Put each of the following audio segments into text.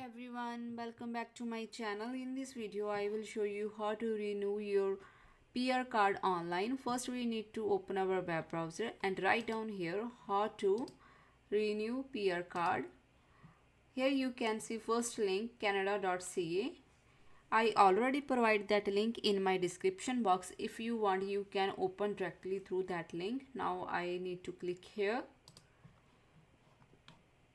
everyone, welcome back to my channel. In this video I will show you how to renew your PR card online. First we need to open our web browser and write down here how to renew PR card. Here you can see first link canada.ca. I already provide that link in my description box. If you want you can open directly through that link. Now I need to click here.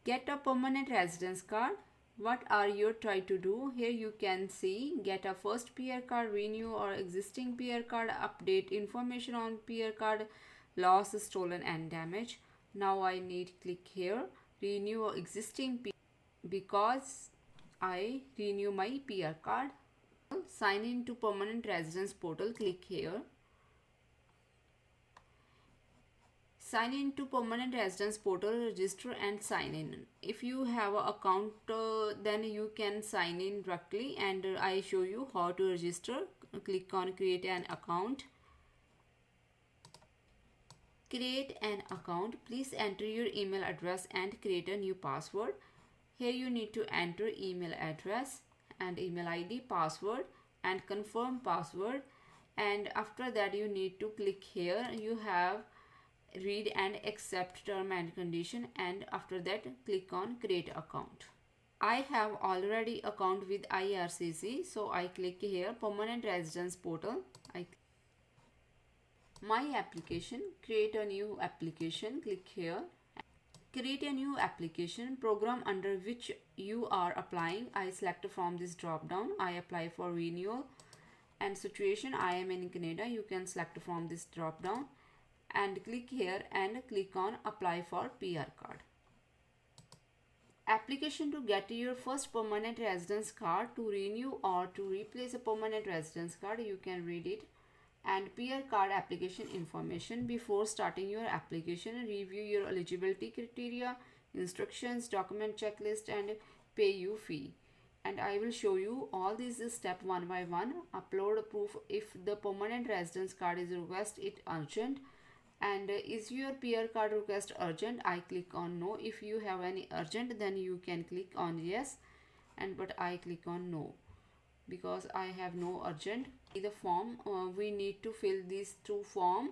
Get a permanent residence card. What are you trying to do? Here you can see get a first PR card, renew or existing PR card, update information on PR card, loss, stolen and damage. Now I need click here renew or existing because I renew my PR card. Sign in to permanent residence portal, click here. Sign in to permanent residence portal, register and sign in. If you have an account then you can sign in directly, and I show you how to register. Click on create an account. Create an account. Please enter your email address and create a new password. Here you need to enter email address and email ID, password and confirm password, and after that you need to click here. You have read and accept term and condition, and after that click on create account. I have already account with IRCC, so I click here permanent residence portal. My application, create a new application, click here. Create a new application, program under which you are applying. I select from this drop down. I apply for renewal, and situation I am in Canada. You can select from this drop down and click here and click on apply for PR card. Application to get your first permanent residence card, to renew or to replace a permanent residence card, you can read it. And PR card application information. Before starting your application, review your eligibility criteria, instructions, document checklist and pay you fee. And I will show you all these steps one by one. Upload proof. If the permanent residence card is request it urgent. And is your PR card request urgent? I click on no. If you have any urgent then you can click on yes, and but I click on no because I have no urgent. The form we need to fill these two form.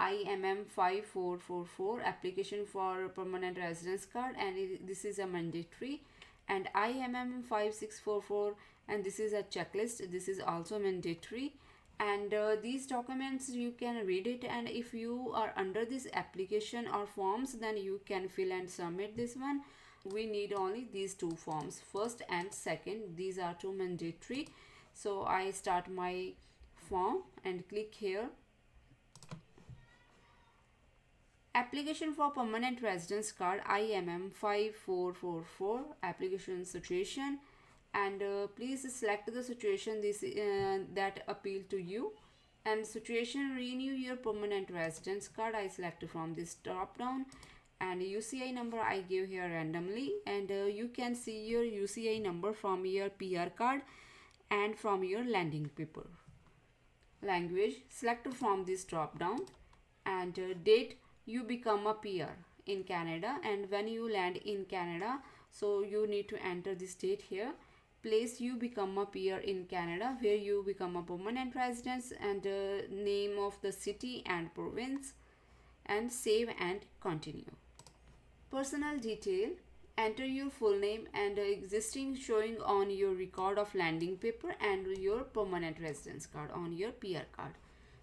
IMM 5444 application for permanent residence card, and this is a mandatory, and IMM 5644 and this is a checklist, this is also mandatory. And these documents you can read it, and if you are under this application or forms then you can fill and submit this one. We need only these two forms, first and second. These are two mandatory. So I start my form and click here. Application for permanent residence card, IMM 5444 application situation. And please select the situation that appeal to you. And situation, renew your permanent residence card. I select from this drop down, and UCI number I give here randomly, and you can see your UCI number from your PR card and from your landing paper. Language, select from this drop down, and date you become a PR in Canada, and when you land in Canada, so you need to enter this date here. Place you become a PR in Canada, where you become a permanent residence, and name of the city and province, and save and continue. Personal detail, enter your full name and existing showing on your record of landing paper and your permanent residence card on your PR card.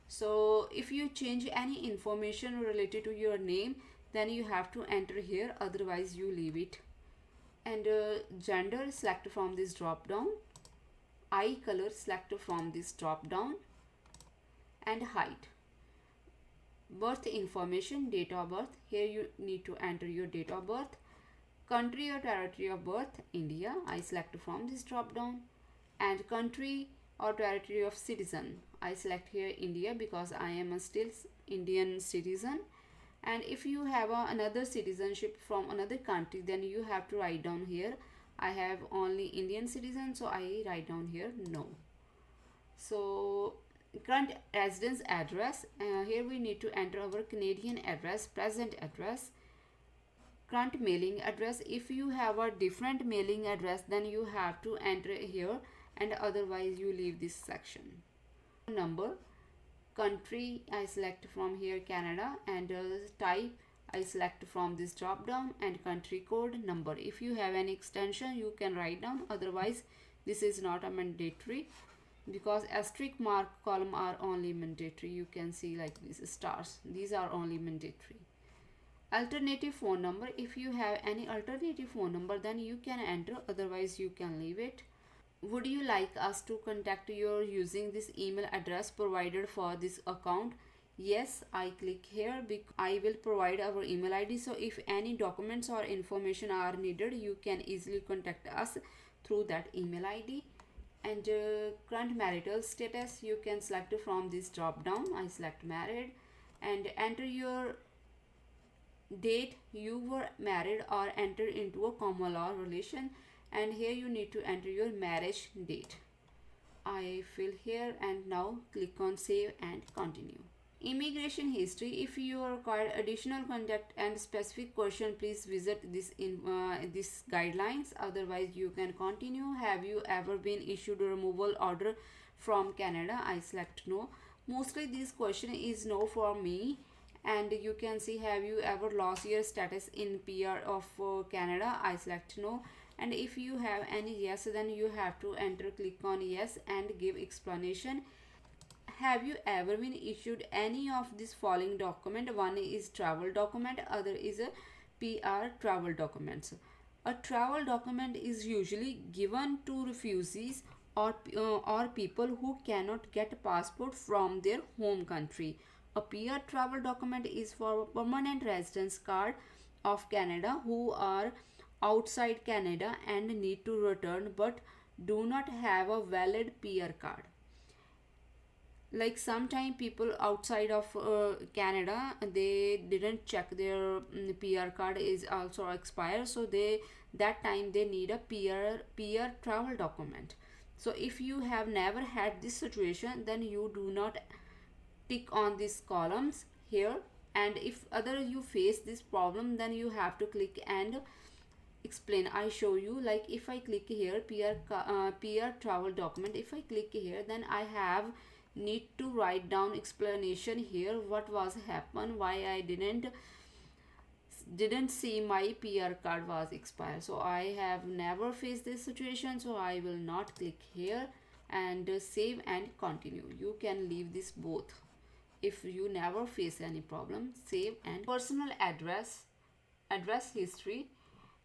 So if you change any information related to your name then you have to enter here, otherwise you leave it. And gender, select from this drop down. Eye color, select from this drop down. And height. Birth information, date of birth, here you need to enter your date of birth. Country or territory of birth, India, I select from this drop down. And country or territory of citizen, I select here India because I am a still Indian citizen. And if you have another citizenship from another country then you have to write down here I have only Indian citizen, so I write down here no. So current residence address, here we need to enter our Canadian address, present address. current mailing address. If you have a different mailing address, then you have to enter here, and otherwise you leave this section. Number, country I select from here Canada, and type I select from this drop down, and country code, number. If you have any extension you can write down, otherwise this is not a mandatory, because asterisk mark column are only mandatory. You can see like these stars, these are only mandatory. Alternative phone number, if you have any alternative phone number then you can enter, otherwise you can leave it. Would you like us to contact you using this email address provided for this account? Yes, I click here because I will provide our email ID. So if any documents or information are needed, you can easily contact us through that email ID. And current marital status, you can select from this drop down. I select married, and enter your date you were married or entered into a common law relation, and here you need to enter your marriage date. I fill here, and now click on save and continue. Immigration history, if you require additional contact and specific question, please visit this guidelines, otherwise you can continue. Have you ever been issued a removal order from Canada? I select no. Mostly this question is no for me. And you can see, have you ever lost your status in PR of Canada? I select no. And if you have any yes, then you have to enter, click on yes and give explanation. Have you ever been issued any of this following document? One is travel document, other is a PR travel documents. A travel document is usually given to refugees or people who cannot get passport from their home country. A PR travel document is for permanent residence card of Canada who are outside Canada and need to return but do not have a valid PR card. Like sometime people outside of Canada, they didn't check their PR card is also expired, so that time they need a PR travel document. So if you have never had this situation, then you do not tick on these columns here, and if other you face this problem, then you have to click and explain. I show you, like if I click here PR travel document, if I click here, then I have need to write down explanation here what was happen, why I didn't see my PR card was expired. So I have never faced this situation, so I will not click here, and save and continue. You can leave this both if you never face any problem. Save and personal address history,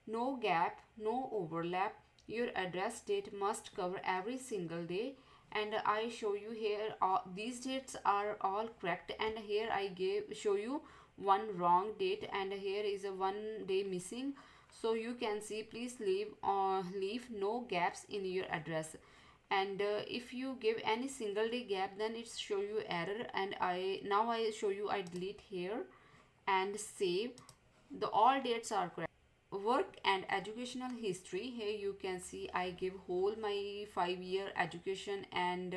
no gap, no overlap. Your address date must cover every single day, and I show you here these dates are all correct, and here I show you one wrong date, and here is a 1 day missing. So you can see, please leave no gaps in your address. And if you give any single day gap, then it show you error, and I show you I delete here and save. The all dates are correct. Work and educational history, here you can see I give whole my 5-year education and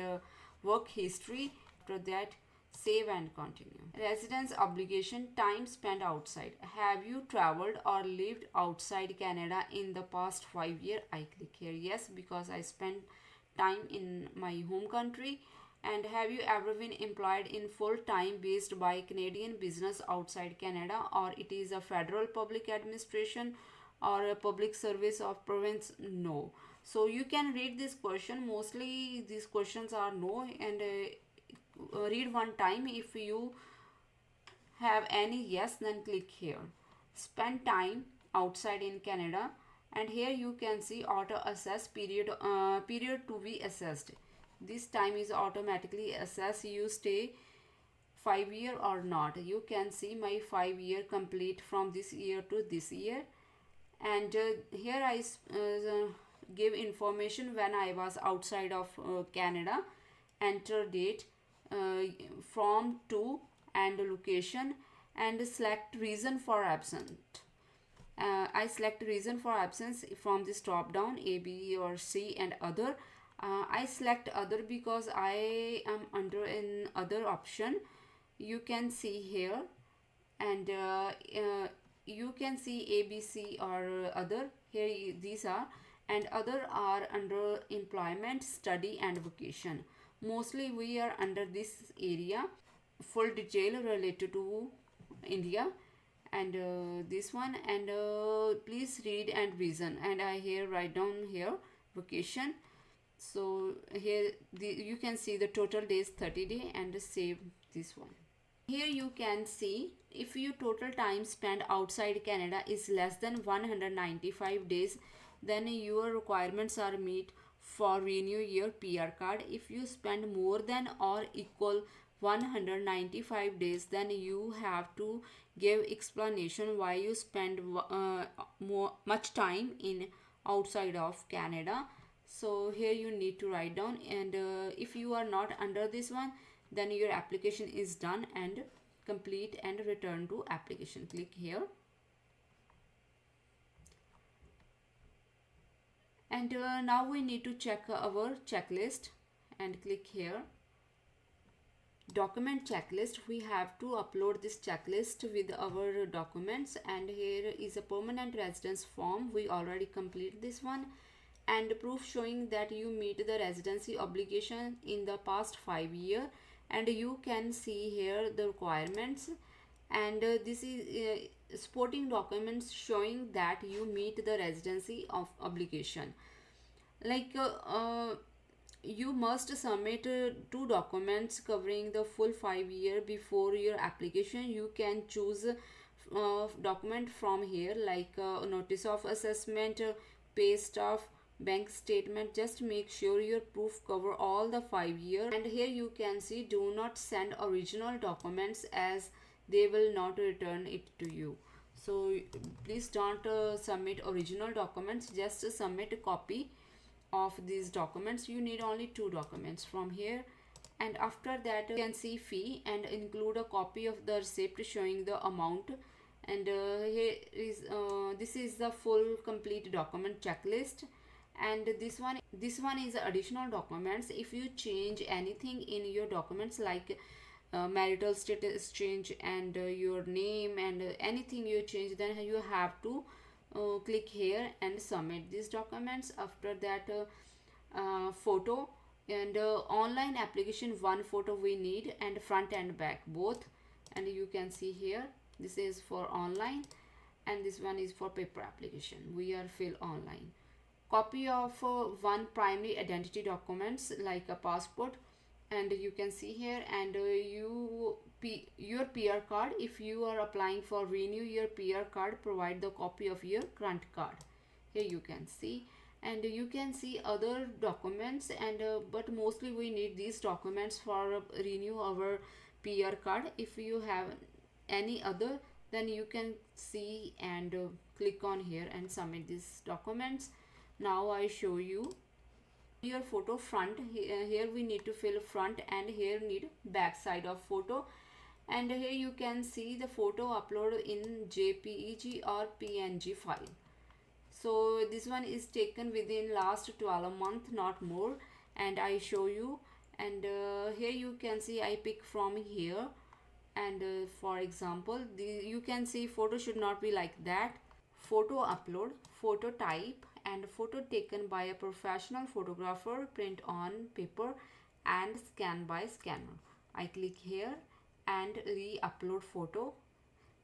work history. After that, save and continue. Residence obligation, time spent outside. Have you traveled or lived outside Canada in the past 5 years? I click here yes, because I spent time in my home country. And have you ever been employed in full time based by Canadian business outside Canada, or it is a federal public administration or a public service of province? No. So you can read this question, mostly these questions are no, and read one time. If you have any yes, then click here. Spend time outside in Canada, and here you can see auto assess period to be assessed. This time is automatically assessed. You stay 5 year or not. You can see my 5 year complete from this year to this year, and here I give information when I was outside of Canada, enter date, from to, and location, and select reason for absent. I select reason for absence from this drop down, A, B or C, and other. I select other because I am under an other option. You can see here, and you can see ABC or other here. These are, and other are under employment, study and vocation. Mostly we are under this area. Full detail related to India, and this one, and please read and reason, and I here write down here vocation. So here you can see the total days 30 day, and save this one. Here you can see if your total time spent outside Canada is less than 195 days, then your requirements are met for renew your PR card. If you spend more than or equal 195 days, then you have to give explanation why you spend much time in outside of Canada. So here you need to write down, and if you are not under this one, then your application is done and complete, and return to application. Click here, and now we need to check our checklist, and click here, document checklist. We have to upload this checklist with our documents, and here is a permanent residence form. We already complete this one, and proof showing that you meet the residency obligation in the past 5 years, and you can see here the requirements, and this is supporting documents showing that you meet the residency of obligation. Like you must submit 2 documents covering the full 5 year before your application. You can choose document from here, like notice of assessment, pay stub, bank statement. Just make sure your proof cover all the 5 years. And here you can see do not send original documents as they will not return it to you. So please don't submit original documents, just submit a copy of these documents. You need only 2 documents from here. And after that you can see fee, and include a copy of the receipt showing the amount. And here is this is the full complete document checklist. And this one is additional documents. If you change anything in your documents, like marital status change, and your name, and anything you change, then you have to click here and submit these documents. After that photo, and online application, 1 photo we need, and front and back both. And you can see here this is for online, and this one is for paper application. We are fill online. Copy of 1 primary identity documents, like a passport, and you can see here, and your PR card. If you are applying for renew your PR card, provide the copy of your current card. Here you can see, and you can see other documents, and but mostly we need these documents for renew our PR card. If you have any other, then you can see and click on here and submit these documents. Now I show you your photo front. Here we need to fill front, and here need back side of photo. And here you can see the photo upload in JPEG or PNG file. So this one is taken within last 12 months, not more, and I show you. And here you can see I pick from here, and for example you can see photo should not be like that. Photo upload, photo type, and photo taken by a professional photographer, print on paper and scan by scanner. I click here and re-upload photo,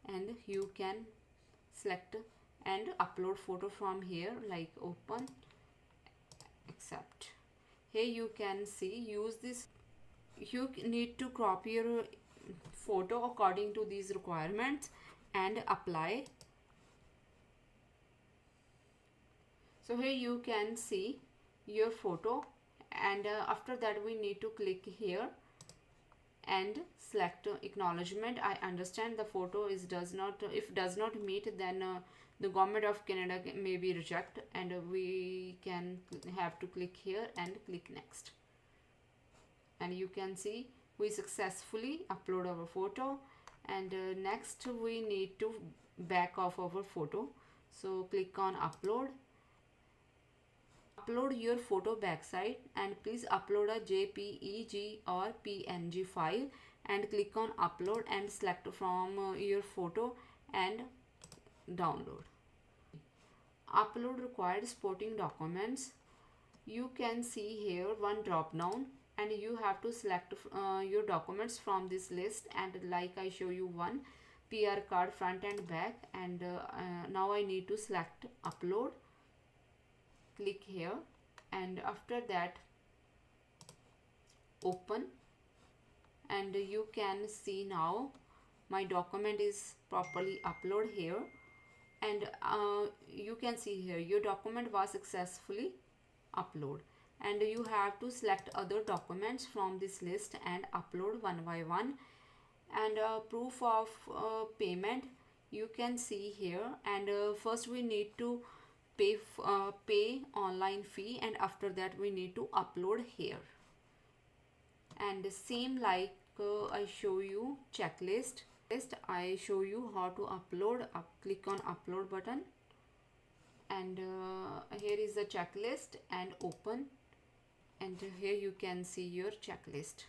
and you can select and upload photo from here, like open, accept. Here you can see use this. You need to crop your photo according to these requirements and apply. So here you can see your photo, and after that we need to click here and select acknowledgement. I understand the photo is does not meet, then the government of Canada may be reject, and we can have to click here and click next. And you can see we successfully upload our photo. And next we need to back off our photo, so click on upload. Upload your photo backside, and please upload a JPEG or PNG file, and click on upload and select from your photo and download. Upload required supporting documents. You can see here one drop down and you have to select your documents from this list, and like I show you one PR card front and back, and now I need to select upload. Click here, and after that open, and you can see now my document is properly uploaded here, and you can see here your document was successfully uploaded, and you have to select other documents from this list and upload one by one. And proof of payment you can see here, and first we need to pay online fee, and after that we need to upload here. And same like I show you checklist. I show you how to upload. Click on upload button, and here is the checklist, and open, and here you can see your checklist.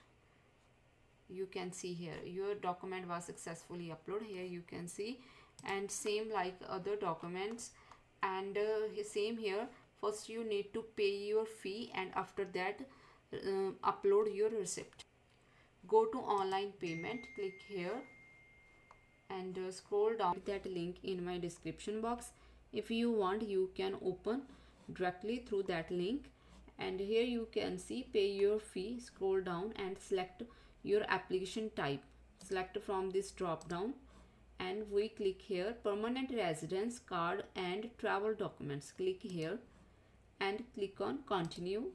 You can see here your document was successfully uploaded. Here you can see, and same like other documents, and same here. First you need to pay your fee, and after that upload your receipt. Go to online payment, click here, and scroll down that link in my description box. If you want, you can open directly through that link, and here you can see pay your fee. Scroll down and select your application type. Select from this drop down, and we click here permanent residence card and travel documents. Click here and click on continue.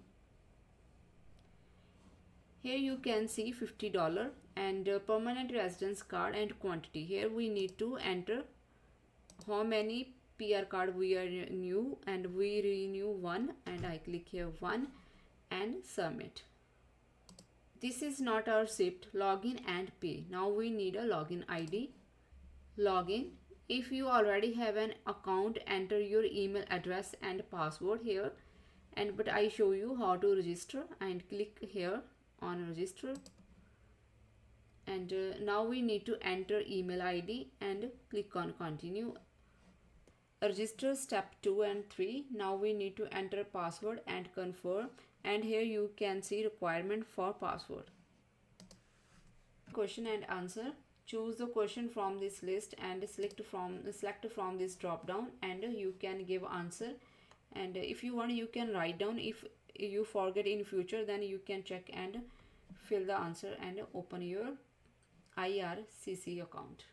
Here you can see $50 and permanent residence card and quantity. Here we need to enter how many PR card we are renew, and we renew one, and I click here one and submit. This is not our receipt. Login and pay. Now we need a login ID. Login. If you already have an account, enter your email address and password here, and but I show you how to register, and click here on register, and now we need to enter email ID and click on continue. Register step 2 and 3. Now we need to enter password and confirm, and here you can see requirement for password. Question and answer. Choose the question from this list and select from this drop down, and you can give answer, and if you want you can write down. If you forget in future, then you can check and fill the answer and open your IRCC account.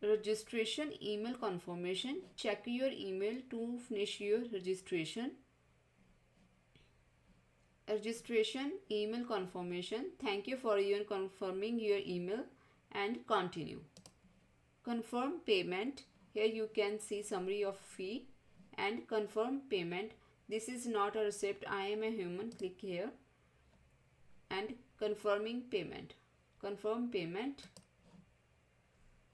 Registration email confirmation. Check your email to finish your registration. Registration email confirmation. Thank you for your confirming your email, and continue. Confirm payment. Here you can see summary of fee and confirm payment. This is not a receipt. I am a human. Click here and confirming payment. Confirm payment.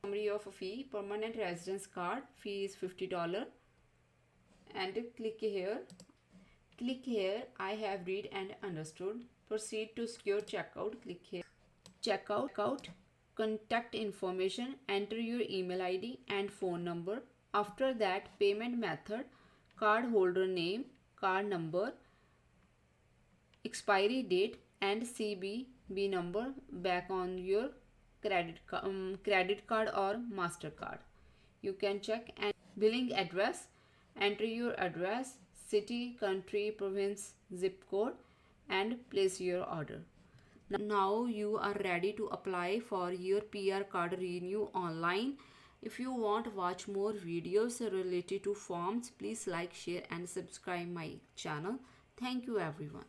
Summary of fee. Permanent residence card fee is $50, and click here. Click here. I have read and understood. Proceed to secure checkout. Click here. Checkout. Contact information. Enter your email ID and phone number. After that, payment method, card holder name, card number, expiry date, and CVV number back on your credit card or MasterCard. You can check. And billing address. Enter your address, city, country, province, zip code, and place your order. Now you are ready to apply for your PR card renew online. If you want to watch more videos related to forms, please like, share, and subscribe my channel. Thank you everyone.